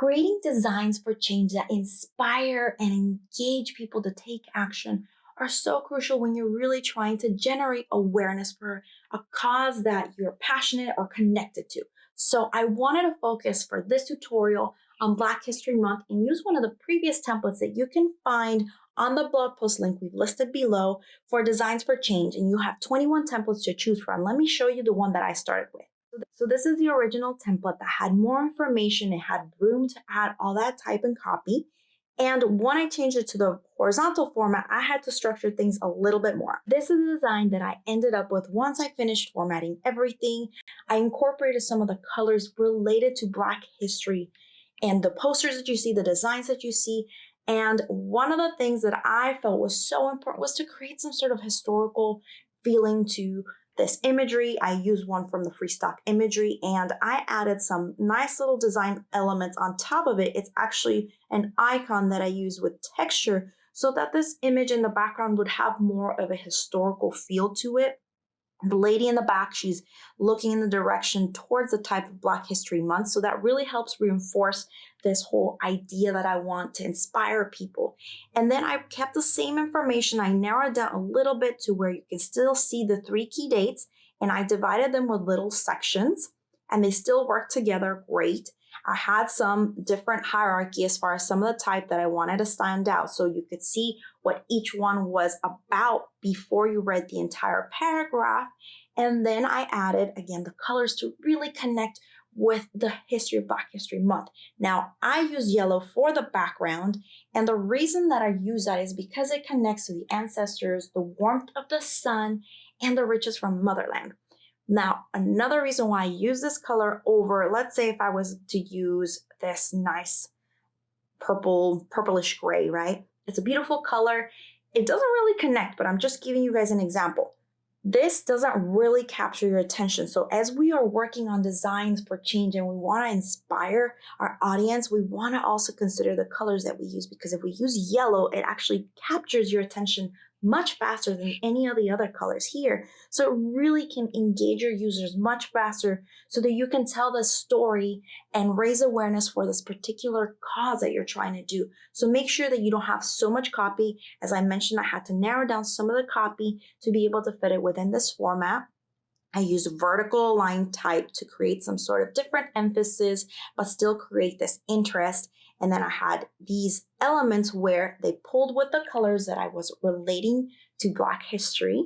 Creating designs for change that inspire and engage people to take action are so crucial when you're really trying to generate awareness for a cause that you're passionate or connected to. So I wanted to focus for this tutorial on Black History Month and use one of the previous templates that you can find on the blog post link we've listed below for designs for change. And you have 21 templates to choose from. Let me show you the one that I started with. So this is the original template that had more information. It had room to add all that type and copy. And when I changed it to the horizontal format, I had to structure things a little bit more. This is the design that I ended up with once I finished formatting everything. I incorporated some of the colors related to Black history and the posters that you see, the designs that you see. And one of the things that I felt was so important was to create some sort of historical feeling to this imagery. I used one from the free stock imagery and I added some nice little design elements on top of it. It's actually an icon that I use with texture so that this image in the background would have more of a historical feel to it. The lady in the back, she's looking in the direction towards the type of Black History Month. So that really helps reinforce this whole idea that I want to inspire people. And then I kept the same information. I narrowed down a little bit to where you can still see the 3 key dates, and I divided them with little sections, and they still work together great. I had some different hierarchy as far as some of the type that I wanted to stand out so you could see what each one was about before you read the entire paragraph. And then I added, again, the colors to really connect with the history of Black History Month. Now, I use yellow for the background, and the reason that I use that is because it connects to the ancestors, the warmth of the sun, and the riches from motherland. Now, another reason why I use this color over, let's say if I was to use this nice purplish gray, right? It's a beautiful color. It doesn't really connect, but I'm just giving you guys an example. This doesn't really capture your attention. So as we are working on designs for change and we want to inspire our audience, we want to also consider the colors that we use, because if we use yellow, it actually captures your attention much faster than any of the other colors here. So it really can engage your users much faster so that you can tell the story and raise awareness for this particular cause that you're trying to do. So make sure that you don't have so much copy. As I mentioned, I had to narrow down some of the copy to be able to fit it within this format. I use vertical line type to create some sort of different emphasis, but still create this interest. And then I had these elements where they pulled with the colors that I was relating to Black history.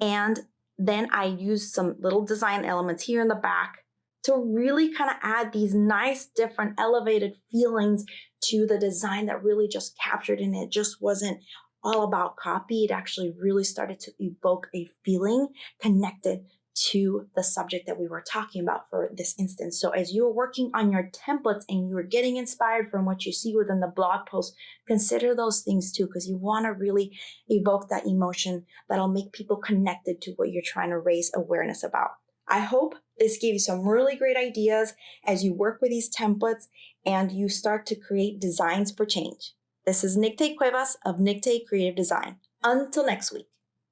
And then I used some little design elements here in the back to really kind of add these nice, different elevated feelings to the design that really just captured, and it just wasn't all about copy. It actually really started to evoke a feeling connected to the subject that we were talking about for this instance. So as you're working on your templates and you're getting inspired from what you see within the blog post, consider those things too, because you want to really evoke that emotion that'll make people connected to what you're trying to raise awareness about. I hope this gave you some really great ideas as you work with these templates and you start to create designs for change. This is Nicte Cuevas of Nicte Creative Design. Until next week.